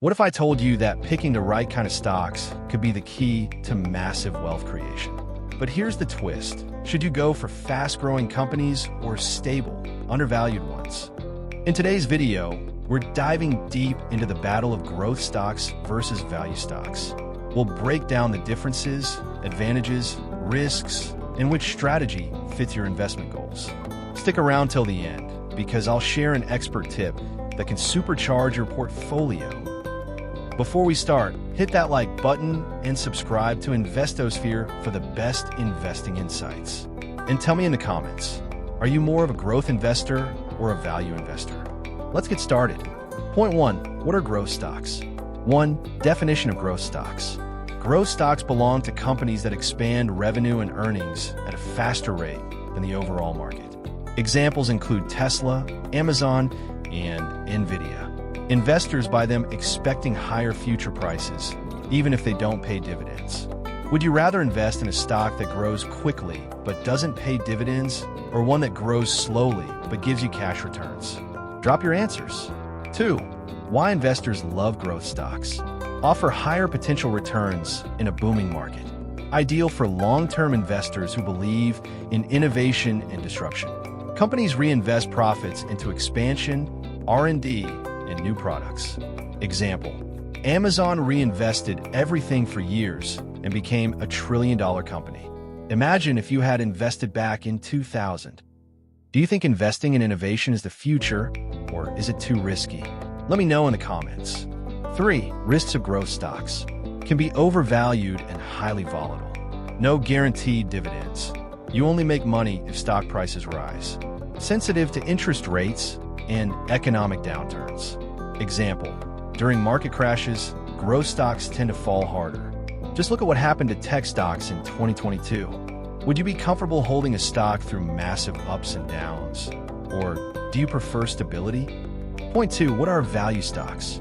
What if I told you that picking the right kind of stocks could be the key to massive wealth creation? But here's the twist. Should you go for fast-growing companies or stable, undervalued ones? In today's video, we're diving deep into the battle of growth stocks versus value stocks. We'll break down the differences, advantages, risks, and which strategy fits your investment goals. Stick around till the end, because I'll share an expert tip that can supercharge your portfolio. Before we start, hit that like button and subscribe to Investosphere for the best investing insights. And tell me in the comments, are you more of a growth investor or a value investor? Let's get started. Point 1. What are growth stocks? 1. Definition of growth stocks. Growth stocks belong to companies that expand revenue and earnings at a faster rate than the overall market. Examples include Tesla, Amazon, and Nvidia. Investors buy them expecting higher future prices, even if they don't pay dividends. Would you rather invest in a stock that grows quickly but doesn't pay dividends, or one that grows slowly but gives you cash returns? Drop your answers. 2. Why investors love growth stocks. Offer higher potential returns in a booming market. Ideal for long-term investors who believe in innovation and disruption. Companies reinvest profits into expansion, R&D, and new products. Example, Amazon reinvested everything for years and became a $1 trillion company. Imagine if you had invested back in 2000. Do you think investing in innovation is the future, or is it too risky? Let me know in the comments. 3. Risks of growth stocks. Can be overvalued and highly volatile. No guaranteed dividends. You only make money if stock prices rise. Sensitive to interest rates and economic downturns. Example, during market crashes, growth stocks tend to fall harder. Just look at what happened to tech stocks in 2022. Would you be comfortable holding a stock through massive ups and downs? Or do you prefer stability? Point 2, what are value stocks?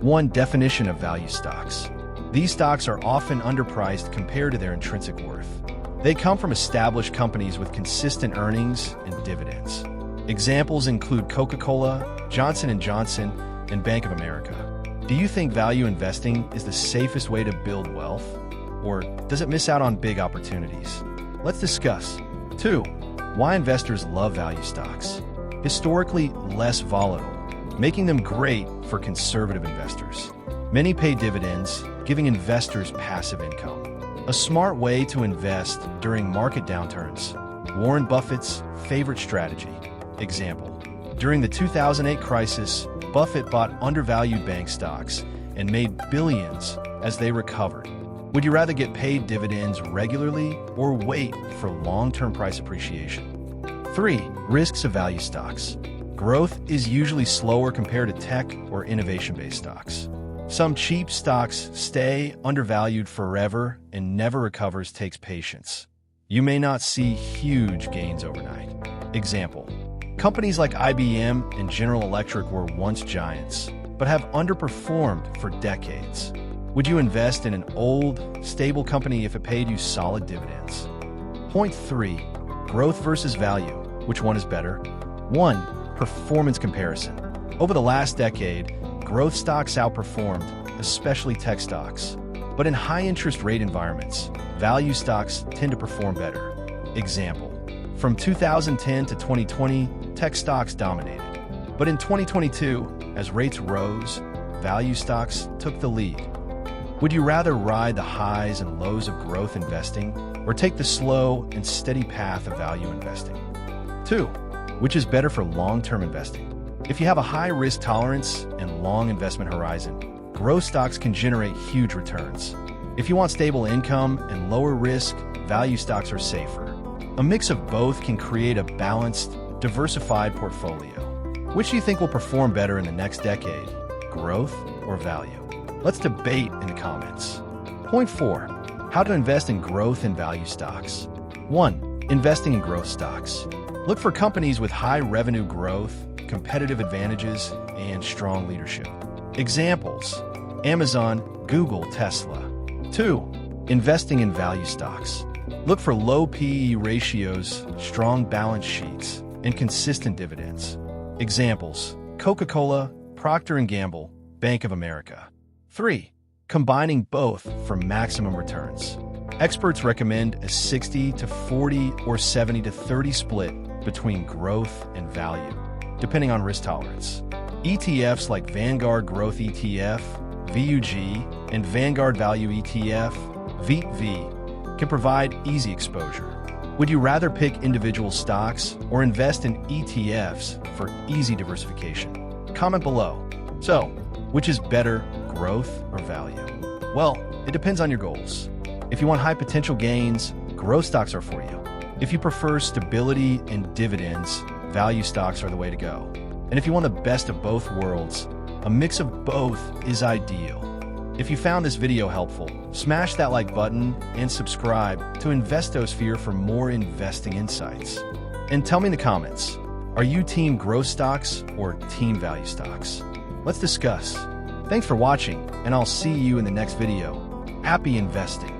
1. Definition of value stocks. These stocks are often underpriced compared to their intrinsic worth. They come from established companies with consistent earnings and dividends. Examples include Coca-Cola, Johnson & Johnson, and Bank of America. Do you think value investing is the safest way to build wealth? Or does it miss out on big opportunities? Let's discuss. 2. Why investors love value stocks. Historically less volatile, making them great for conservative investors. Many pay dividends, giving investors passive income. A smart way to invest during market downturns. Warren Buffett's favorite strategy. Example, during the 2008 crisis, Buffett bought undervalued bank stocks and made billions as they recovered. Would you rather get paid dividends regularly or wait for long-term price appreciation? 3. Risks of value stocks. Growth is usually slower compared to tech or innovation-based stocks. Some cheap stocks stay undervalued forever and never recovers takes patience. You may not see huge gains overnight. Example, companies like IBM and General Electric were once giants, but have underperformed for decades. Would you invest in an old, stable company if it paid you solid dividends? Point 3. Growth versus value. Which one is better? 1. Performance comparison. Over the last decade, growth stocks outperformed, especially tech stocks. But in high-interest rate environments, value stocks tend to perform better. Example, from 2010 to 2020, tech stocks dominated. But in 2022, as rates rose, value stocks took the lead. Would you rather ride the highs and lows of growth investing, or take the slow and steady path of value investing? 2. Which is better for long-term investing? If you have a high risk tolerance and long investment horizon, growth stocks can generate huge returns. If you want stable income and lower risk, value stocks are safer. A mix of both can create a balanced, diversified portfolio. Which do you think will perform better in the next decade, growth or value? Let's debate in the comments. Point 4. How to invest in growth and value stocks. 1. Investing in growth stocks. Look for companies with high revenue growth, competitive advantages, and strong leadership. Examples, Amazon, Google, Tesla. 2. Investing in value stocks. Look for low PE ratios, strong balance sheets, and consistent dividends. Examples, Coca-Cola, Procter & Gamble, Bank of America. 3. Combining both for maximum returns. Experts recommend a 60 to 40 or 70 to 30 split between growth and value, depending on risk tolerance. ETFs like Vanguard Growth ETF, VUG, and Vanguard Value ETF, VV, can provide easy exposure. Would you rather pick individual stocks or invest in ETFs for easy diversification? Comment below. So, which is better, growth or value? Well, it depends on your goals. If you want high potential gains, growth stocks are for you. If you prefer stability and dividends, value stocks are the way to go. And if you want the best of both worlds, a mix of both is ideal. If you found this video helpful, smash that like button and subscribe to Investosphere for more investing insights. And tell me in the comments, are you team growth stocks or team value stocks? Let's discuss. Thanks for watching, and I'll see you in the next video. Happy investing!